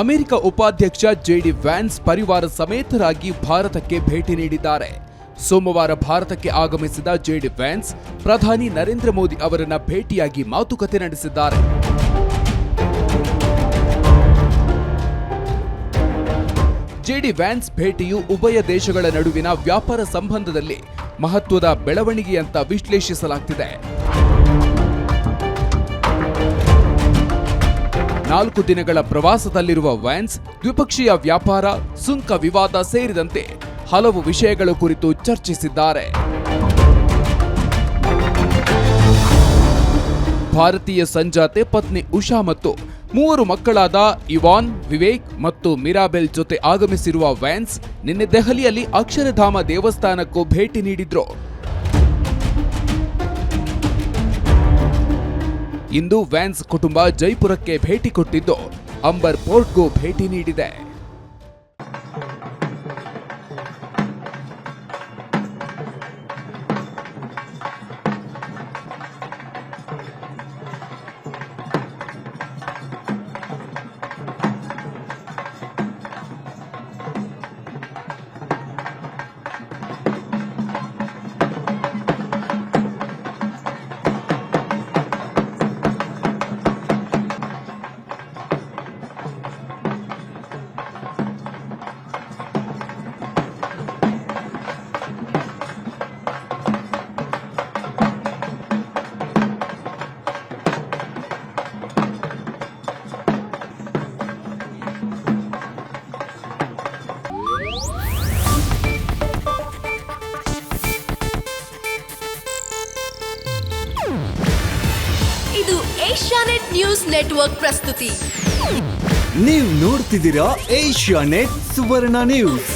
America ಉಪಾಧ್ಯಕ್ಷ JD wands ಪರಿವಾರ ಸಮೇತರಾಗಿ ಭಾರತಕ್ಕೆ ಭೇಟಿ ನೀಡಿದ್ದಾರೆ. ಸೋಮವಾರ ಭಾರತಕ್ಕೆ ಆಗಮಿಸಿದ ಜೆಡಿ ವ್ಯಾನ್ಸ್ ಪ್ರಧಾನಿ ನರೇಂದ್ರ ಮೋದಿ ಅವರನ್ನ ಭೇಟಿಯಾಗಿ ಮಾತುಕತೆ ನಡೆಸಿದ್ದಾರೆ. ಜೆಡಿ ವ್ಯಾನ್ಸ್ ಭೇಟಿಯು ಉಭಯ ದೇಶಗಳ ನಡುವಿನ ವ್ಯಾಪಾರ ಸಂಬಂಧದಲ್ಲಿ ಮಹತ್ವದ ಬೆಳವಣಿಗೆಯಂತ ವಿಶ್ಲೇಷಿಸಲಾಗುತ್ತಿದೆ. 4 ದಿನಗಳ ಪ್ರವಾಸದಲ್ಲಿರುವ ವ್ಯಾನ್ಸ್ ದ್ವಿಪಕ್ಷೀಯ ವ್ಯಾಪಾರ, ಸುಂಕ ವಿವಾದ ಸೇರಿದಂತೆ ಹಲವು ವಿಷಯಗಳ ಕುರಿತು ಚರ್ಚಿಸಿದ್ದಾರೆ. ಭಾರತೀಯ ಸಂಜಾತೆ ಪತ್ನಿ ಉಷಾ ಮತ್ತು 3 ಮಕ್ಕಳಾದ ಇವಾನ್, ವಿವೇಕ್ ಮತ್ತು ಮಿರಾಬೆಲ್ ಜೊತೆ ಆಗಮಿಸಿರುವ ವ್ಯಾನ್ಸ್ ನಿನ್ನೆ ದೆಹಲಿಯಲ್ಲಿ ಅಕ್ಷರಧಾಮ ದೇವಸ್ಥಾನಕ್ಕೂ ಭೇಟಿ ನೀಡಿದ್ರು. ಇಂದು ವ್ಯಾನ್ಸ್ ಕುಟುಂಬ ಜೈಪುರಕ್ಕೆ ಭೇಟಿ ಕೊಟ್ಟಿದ್ದು ಅಂಬರ್ ಪೋರ್ಟ್ಗೂ ಭೇಟಿ ನೀಡಿದೆ. ಇದು ಏಷ್ಯಾನೆಟ್ ನ್ಯೂಸ್ ನೆಟ್ವರ್ಕ್ ಪ್ರಸ್ತುತಿ. ನೀವು ನೋಡ್ತಿದ್ದೀರಾ ಏಷ್ಯಾನೆಟ್ ಸುವರ್ಣ ನ್ಯೂಸ್.